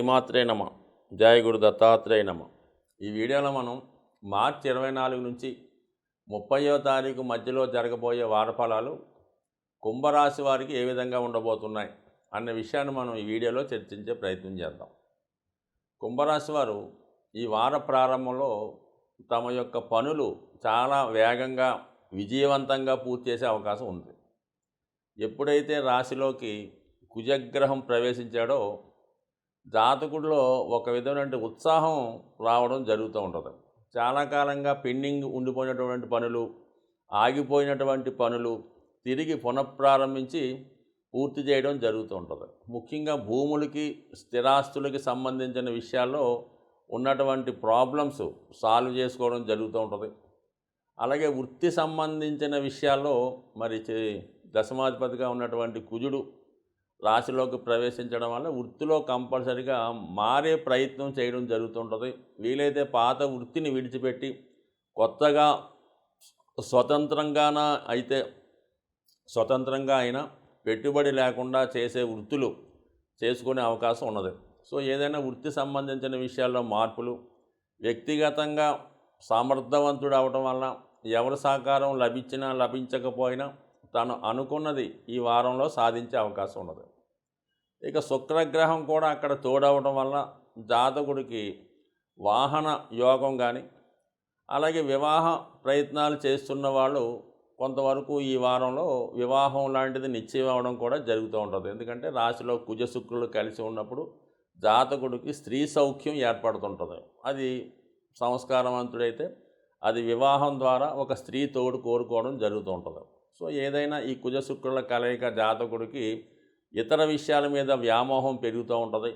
శ్రీమాత్రే నమ. జయ గురు దత్తాత్రేయ నమ. ఈ వీడియోలో మనం మార్చి 24 నుంచి 30వ తారీఖు మధ్యలో జరగబోయే వారఫలాలు కుంభరాశి వారికి ఏ విధంగా ఉండబోతున్నాయి అన్న విషయాన్ని మనం ఈ వీడియోలో చర్చించే ప్రయత్నం చేద్దాం. కుంభరాశి వారు ఈ వార ప్రారంభంలో తమ యొక్క పనులు చాలా వేగంగా విజయవంతంగా పూర్తి చేసే అవకాశం ఉంది. ఎప్పుడైతే రాశిలోకి కుజగ్రహం ప్రవేశించాడో జాతకుడిలో ఒక విధమైన ఉత్సాహం రావడం జరుగుతూ ఉంటుంది. చాలా కాలంగా పెండింగ్ ఉండిపోయినటువంటి పనులు, ఆగిపోయినటువంటి పనులు తిరిగి పునఃప్రారంభించి పూర్తి చేయడం జరుగుతూ ఉంటుంది. ముఖ్యంగా భూములకి, స్థిరాస్తులకి సంబంధించిన విషయాల్లో ఉన్నటువంటి ప్రాబ్లమ్స్ సాల్వ్ చేసుకోవడం జరుగుతూ ఉంటుంది. అలాగే వృత్తి సంబంధించిన విషయాల్లో మరి దశమాధిపతిగా ఉన్నటువంటి కుజుడు రాశిలోకి ప్రవేశించడం వల్ల వృత్తిలో కంపల్సరిగా మారే ప్రయత్నం చేయడం జరుగుతుంటుంది. వీలైతే పాత వృత్తిని విడిచిపెట్టి కొత్తగా స్వతంత్రంగా అయినా పెట్టుబడి లేకుండా చేసే వృత్తులు చేసుకునే అవకాశం ఉన్నది. సో ఏదైనా వృత్తి సంబంధించిన విషయాల్లో మార్పులు, వ్యక్తిగతంగా సమర్థవంతుడు అవడం వల్ల ఎవరి సహకారం లభించినా లభించకపోయినా తను అనుకున్నది ఈ వారంలో సాధించే అవకాశం ఉన్నది. ఇక శుక్రగ్రహం కూడా అక్కడ తోడవడం వల్ల జాతకుడికి వాహన యోగం కానీ, అలాగే వివాహ ప్రయత్నాలు చేస్తున్న వాళ్ళు కొంతవరకు ఈ వారంలో వివాహం లాంటిది నిశ్చయం అవ్వడం కూడా జరుగుతూ ఉంటుంది. ఎందుకంటే రాశిలో కుజ శుక్రులు కలిసి ఉన్నప్పుడు జాతకుడికి స్త్రీ సౌఖ్యం ఏర్పడుతుంటుంది. అది సంస్కారవంతుడైతే అది వివాహం ద్వారా ఒక స్త్రీ తోడు కోరుకోవడం జరుగుతూ ఉంటుంది. సో ఏదైనా ఈ కుజ శుక్రుల కలయిక జాతకుడికి ఇతర విషయాల మీద వ్యామోహం పెరుగుతూ ఉంటుంది.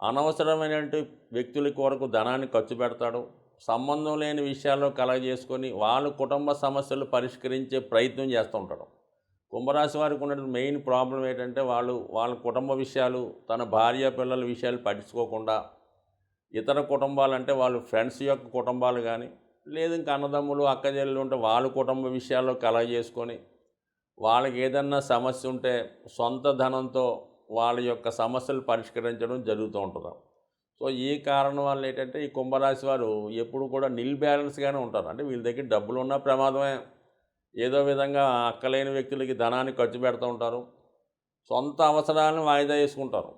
అనవసరమైనటువంటి వ్యక్తుల కొరకు ధనాన్ని ఖర్చు పెడతాడు. సంబంధం లేని విషయాల్లో కలగజేసుకొని వాళ్ళ కుటుంబ సమస్యలు పరిష్కరించే ప్రయత్నం చేస్తూ ఉంటాడు. కుంభరాశి వారికి ఉన్నటువంటి మెయిన్ ప్రాబ్లం ఏంటంటే వాళ్ళ కుటుంబ విషయాలు, తన భార్య పిల్లల విషయాలు పట్టించుకోకుండా ఇతర కుటుంబాలంటే వాళ్ళు ఫ్రెండ్స్ యొక్క కుటుంబాలు కానీ, లేదు ఇంకా అన్నదమ్ములు అక్కచెల్లెలు ఉంటే వాళ్ళ కుటుంబ విషయాల్లో కలగజేసుకొని వాళ్ళకి ఏదన్నా సమస్య ఉంటే సొంత ధనంతో వాళ్ళ యొక్క సమస్యలు పరిష్కరించడం జరుగుతూ ఉంటుంది. సో ఈ కారణం వల్ల ఏంటంటే ఈ కుంభరాశి వారు ఎప్పుడు కూడా నిల్ బ్యాలెన్స్గానే ఉంటారు. అంటే వీళ్ళ దగ్గర డబ్బులు ఉన్న ప్రమాదమే, ఏదో విధంగా అక్కలేని వ్యక్తులకి ధనాన్ని ఖర్చు పెడుతూ ఉంటారు. సొంత అవసరాలను వాయిదా వేసుకుంటారు.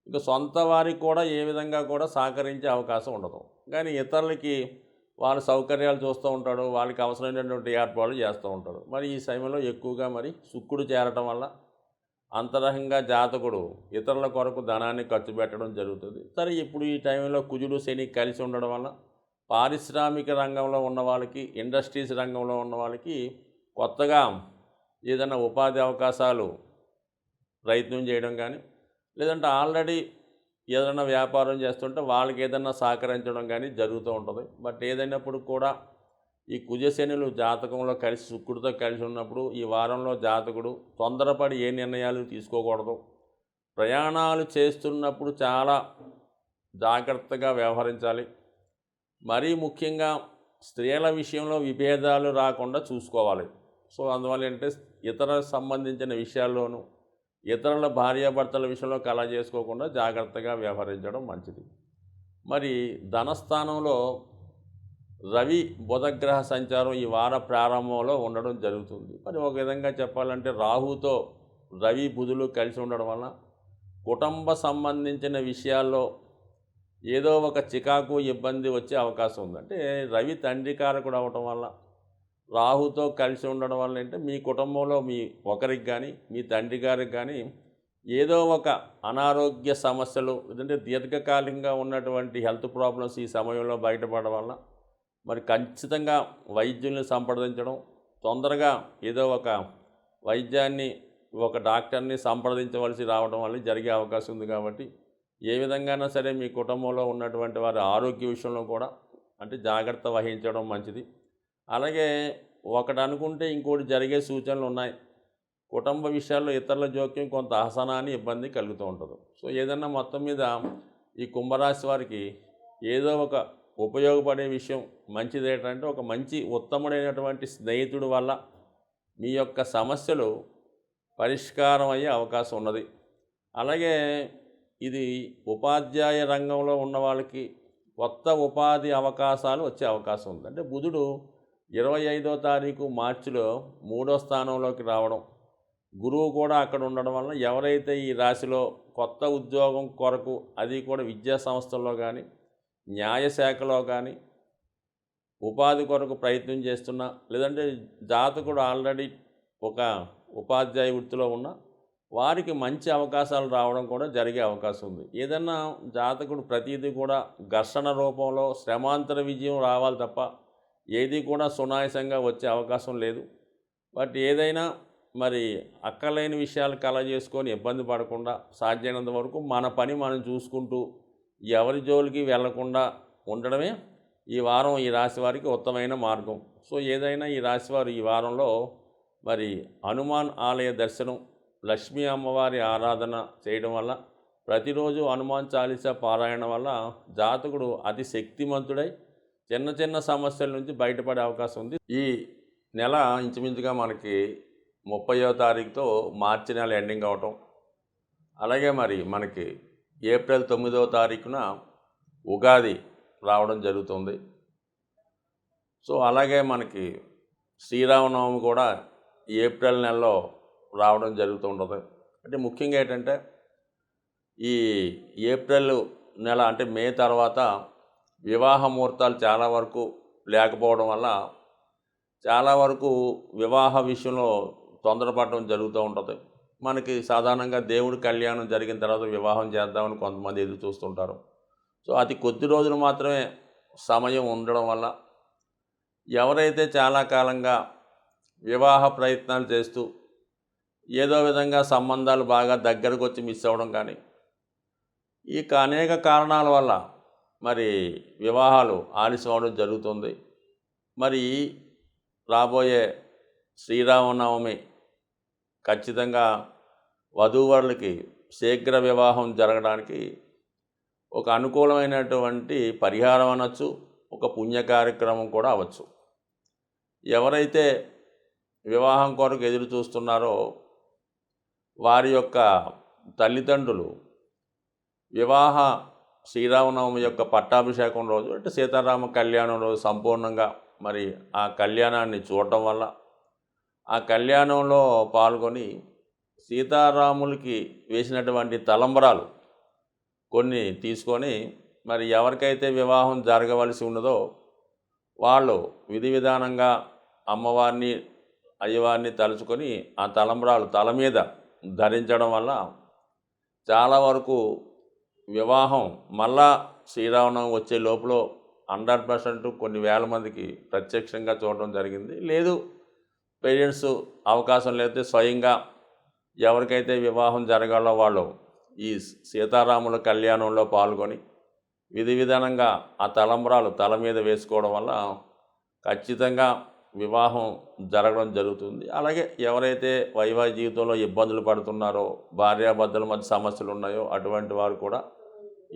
ఇక సొంత వారికి కూడా ఏ విధంగా కూడా సహకరించే అవకాశం ఉండదు. కానీ ఇతరులకి వాళ్ళ సౌకర్యాలు చూస్తూ ఉంటాడు, వాళ్ళకి అవసరమైనటువంటి ఏర్పాట్లు చేస్తూ ఉంటాడు. మరి ఈ సమయంలో ఎక్కువగా మరి శుక్రుడు చేరటం వల్ల అంతరంగంగా జాతకుడు ఇతరుల కొరకు ధనాన్ని ఖర్చు పెట్టడం జరుగుతుంది. సరే ఇప్పుడు ఈ టైంలో కుజుడు శని కలిసి ఉండడం వల్ల పారిశ్రామిక రంగంలో ఉన్న వాళ్ళకి, ఇండస్ట్రీస్ రంగంలో ఉన్న వాళ్ళకి కొత్తగా ఏదైనా ఉపాధి అవకాశాలు ప్రయత్నం చేయడం కానీ, లేదంటే ఆల్రెడీ ఏదైనా వ్యాపారం చేస్తుంటే వాళ్ళకి ఏదైనా సహకరించడం కానీ జరుగుతూ ఉంటుంది. బట్ ఏదైనప్పుడు కూడా ఈ కుజశనులు జాతకంలో కలిసి శుక్రుడితో కలిసి ఉన్నప్పుడు ఈ వారంలో జాతకుడు తొందరపడి ఏ నిర్ణయాలు తీసుకోకూడదు. ప్రయాణాలు చేస్తున్నప్పుడు చాలా జాగ్రత్తగా వ్యవహరించాలి. మరీ ముఖ్యంగా స్త్రీల విషయంలో విభేదాలు రాకుండా చూసుకోవాలి. సో అందువల్ల ఏంటంటే ఇతర సంబంధించిన విషయాల్లోనూ ఇతరుల భార్యాభర్తల విషయంలో కలగ చేసుకోకుండా జాగ్రత్తగా వ్యవహరించడం మంచిది. మరి ధనస్థానంలో రవి బుధగ్రహ సంచారం ఈ వార ప్రారంభంలో ఉండడం జరుగుతుంది. మరి ఒక విధంగా చెప్పాలంటే రాహుతో రవి బుధులు కలిసి ఉండడం వలన కుటుంబ సంబంధించిన విషయాల్లో ఏదో ఒక చికాకు ఇబ్బంది వచ్చే అవకాశం ఉంది. అంటే రవి తండ్రి కారకుడు అవటం వల్ల, రాహుతో కలిసి ఉండడం వల్ల అంటే మీ కుటుంబంలో మీ ఒకరికి కానీ, మీ తండ్రి గారికి కానీ ఏదో ఒక అనారోగ్య సమస్యలు, లేదంటే దీర్ఘకాలికంగా ఉన్నటువంటి హెల్త్ ప్రాబ్లమ్స్ ఈ సమయంలో బయటపడడం వల్ల మరి ఖచ్చితంగా వైద్యుల్ని సంప్రదించడం, తొందరగా ఏదో ఒక వైద్యాన్ని, ఒక డాక్టర్ని సంప్రదించవలసి రావడం వల్ల జరిగే అవకాశం ఉంది. కాబట్టి ఏ విధంగానైనా సరే మీ కుటుంబంలో ఉన్నటువంటి వారి ఆరోగ్య విషయంలో కూడా అంటే జాగ్రత్త వహించడం మంచిది. అలాగే ఒకటి అనుకుంటే ఇంకోటి జరిగే సూచనలు ఉన్నాయి. కుటుంబ విషయాల్లో ఇతరుల జోక్యం కొంత అసహనాన్ని, ఇబ్బంది కలుగుతూ ఉంటుంది. సో ఏదన్నా మొత్తం మీద ఈ కుంభరాశి వారికి ఏదో ఒక ఉపయోగపడే విషయం మంచిది ఏంటంటే ఒక మంచి ఉత్తముడైనటువంటి స్నేహితుడి వల్ల మీ యొక్క సమస్యలు పరిష్కారం అయ్యే అవకాశం ఉన్నది. అలాగే ఇది ఉపాధ్యాయ రంగంలో ఉన్న వాళ్ళకి కొత్త ఉపాధి అవకాశాలు వచ్చే అవకాశం ఉంది. అంటే బుధుడు 25వ తారీఖు మార్చిలో 3వ స్థానంలోకి రావడం, గురువు కూడా అక్కడ ఉండడం వలన ఎవరైతే ఈ రాశిలో కొత్త ఉద్యోగం కొరకు, అది కూడా విద్యా సంస్థల్లో కానీ, న్యాయశాఖలో కానీ ఉపాధి కొరకు ప్రయత్నం చేస్తున్నా, లేదంటే జాతకుడు ఆల్రెడీ ఒక ఉపాధ్యాయ వృత్తిలో ఉన్న వారికి మంచి అవకాశాలు రావడం కూడా జరిగే అవకాశం ఉంది. ఏదన్నా జాతకుడు ప్రతిదీ కూడా ఘర్షణ రూపంలో శ్రమాంతర విజయం రావాలి తప్ప ఏది కూడా సునాయాసంగా వచ్చే అవకాశం లేదు. బట్ ఏదైనా మరి అక్కర్లేని విషయాలు కలగజేసుకొని ఇబ్బంది పడకుండా సాధ్యమైనంత వరకు మన పని మనం చూసుకుంటూ ఎవరి జోలికి వెళ్లకుండా ఉండడమే ఈ వారం ఈ రాశి వారికి ఉత్తమమైన మార్గం. సో ఏదైనా ఈ రాశివారు ఈ వారంలో మరి హనుమాన్ ఆలయ దర్శనం, లక్ష్మీ అమ్మవారి ఆరాధన చేయడం వల్ల, ప్రతిరోజు హనుమాన్ చాలీసా పారాయణ వల్ల జాతకుడు అతి శక్తిమంతుడై చిన్న చిన్న సమస్యల నుంచి బయటపడే అవకాశం ఉంది. ఈ నెల ఇంచుమించుగా మనకి 30వ తారీఖుతో మార్చి నెల ఎండింగ్ అవటం, అలాగే మరి మనకి ఏప్రిల్ 9వ తారీఖున ఉగాది రావడం జరుగుతుంది. సో అలాగే మనకి శ్రీరామనవమి కూడా ఏప్రిల్ నెలలో రావడం జరుగుతూ ఉంటుంది. అంటే ముఖ్యంగా ఏంటంటే ఈ ఏప్రిల్ నెల అంటే మే తర్వాత వివాహ ముహూర్తాలు చాలా వరకు లేకపోవడం వల్ల చాలా వరకు వివాహ విషయంలో తొందరపడడం జరుగుతూ ఉంటుంది. మనకి సాధారణంగా దేవుడి కళ్యాణం జరిగిన తర్వాత వివాహం చేద్దామని కొంతమంది ఎదురు చూస్తుంటారు. సో అతి కొద్ది రోజులు మాత్రమే సమయం ఉండడం వల్ల ఎవరైతే చాలా కాలంగా వివాహ ప్రయత్నాలు చేస్తూ ఏదో విధంగా సంబంధాలు బాగా దగ్గరకు వచ్చి మిస్ అవ్వడం కానీ, ఈ అనేక కారణాల వల్ల మరి వివాహాలు ఆలస్యం అవడం జరుగుతుంది. మరి రాబోయే శ్రీరామనవమి ఖచ్చితంగా వధూవరులకి శీఘ్ర వివాహం జరగడానికి ఒక అనుకూలమైనటువంటి పరిహారం అనొచ్చు, ఒక పుణ్య కార్యక్రమం కూడా అవ్వచ్చు. ఎవరైతే వివాహం కొరకు ఎదురు చూస్తున్నారో వారి యొక్క తల్లిదండ్రులు వివాహ శ్రీరామనవమి యొక్క పట్టాభిషేకం రోజు అంటే సీతారామ కళ్యాణం రోజు సంపూర్ణంగా మరి ఆ కళ్యాణాన్ని చూడటం వల్ల, ఆ కళ్యాణంలో పాల్గొని సీతారాములకి వేసినటువంటి తలంబరాలు కొన్ని తీసుకొని మరి ఎవరికైతే వివాహం జరగవలసి ఉన్నదో వాళ్ళు విధి విధానంగా అమ్మవారిని అయ్యవారిని తలుచుకొని ఆ తలంబరాలు తల మీద ధరించడం వల్ల చాలా వరకు వివాహం మళ్ళా శ్రీరామనవమి వచ్చే లోపల 100% కొన్ని వేల మందికి ప్రత్యక్షంగా చూడడం జరిగింది. లేదు పేరెంట్స్ అవకాశం లేకపోతే స్వయంగా ఎవరికైతే వివాహం జరగాలో వాళ్ళు ఈ సీతారాముల కళ్యాణంలో పాల్గొని విధి విధానంగా ఆ తలంబరాలు తల మీద వేసుకోవడం వల్ల ఖచ్చితంగా వివాహం జరగడం జరుగుతుంది. అలాగే ఎవరైతే వైవాహిక జీవితంలో ఇబ్బందులు పడుతున్నారో, భార్యాభర్తల మధ్య సమస్యలు ఉన్నాయో అటువంటి వారు కూడా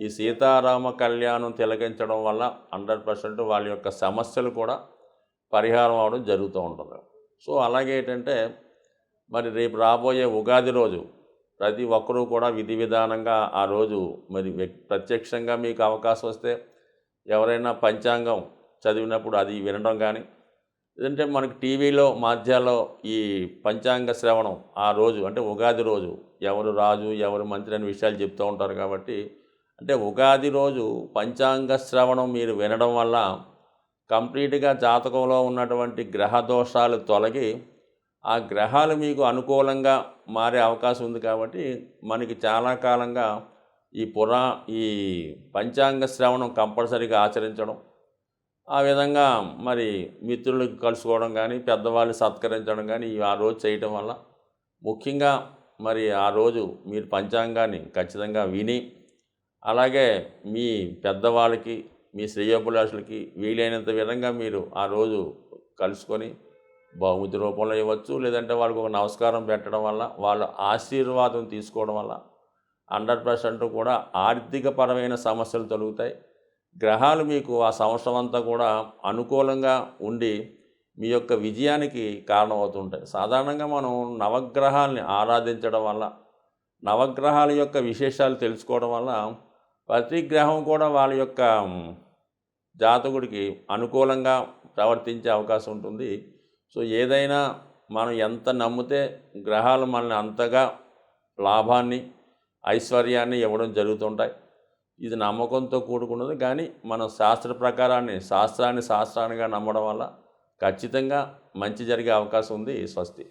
ఈ సీతారామ కళ్యాణం తిలకించడం వల్ల 100% వాళ్ళ యొక్క సమస్యలు కూడా పరిహారం అవడం జరుగుతూ ఉంటుంది. సో అలాగే ఏంటంటే మరి రేపు రాబోయే ఉగాది రోజు ప్రతి ఒక్కరూ కూడా విధి విధానంగా ఆ రోజు మరి ప్రత్యక్షంగా మీకు అవకాశం వస్తే ఎవరైనా పంచాంగం చదివినప్పుడు అది వినడం కానీ, లేదంటే మనకి టీవీలో మాధ్యాల్లో ఈ పంచాంగ శ్రవణం ఆ రోజు అంటే ఉగాది రోజు ఎవరు రాజు ఎవరు మంత్రి అనే విషయాలు చెప్తూ ఉంటారు. కాబట్టి అంటే ఉగాది రోజు పంచాంగ శ్రవణం మీరు వినడం వల్ల కంప్లీట్గా జాతకంలో ఉన్నటువంటి గ్రహ దోషాలు తొలగి ఆ గ్రహాలు మీకు అనుకూలంగా మారే అవకాశం ఉంది. కాబట్టి మనకి చాలా కాలంగా ఈ పంచాంగ శ్రవణం కంపల్సరీగా ఆచరించడం, ఆ విధంగా మరి మిత్రులకు కలుసుకోవడం కానీ, పెద్దవాళ్ళని సత్కరించడం కానీ ఆ రోజు చేయటం వల్ల ముఖ్యంగా మరి ఆ రోజు మీరు పంచాంగాన్ని ఖచ్చితంగా విని, అలాగే మీ పెద్దవాళ్ళకి మీ శ్రేయోభిలాషులకి వీలైనంత విధంగా మీరు ఆ రోజు కలుసుకొని బహుమతి రూపంలో ఇవ్వచ్చు, లేదంటే వాళ్ళకు ఒక నమస్కారం పెట్టడం వల్ల వాళ్ళ ఆశీర్వాదం తీసుకోవడం వల్ల 100% కూడా ఆర్థికపరమైన సమస్యలు తొలుగుతాయి. గ్రహాలు మీకు ఆ సంవత్సరం అంతా కూడా అనుకూలంగా ఉండి మీ యొక్క విజయానికి కారణమవుతుంటాయి. సాధారణంగా మనం నవగ్రహాల్ని ఆరాధించడం వల్ల, నవగ్రహాల యొక్క విశేషాలు తెలుసుకోవడం వల్ల ప్రతి గ్రహం కూడా వాళ్ళ యొక్క జాతకుడికి అనుకూలంగా ప్రవర్తించే అవకాశం ఉంటుంది. సో ఏదైనా మనం ఎంత నమ్మితే గ్రహాలు మనల్ని అంతగా లాభాన్ని ఐశ్వర్యాన్ని ఇవ్వడం జరుగుతుంటాయి. ఇది నమ్మకంతో కూడుకున్నది. కానీ మనం శాస్త్రాన్ని శాస్త్రానిగా నమ్మడం వల్ల ఖచ్చితంగా మంచి జరిగే అవకాశం ఉంది. స్వస్తి.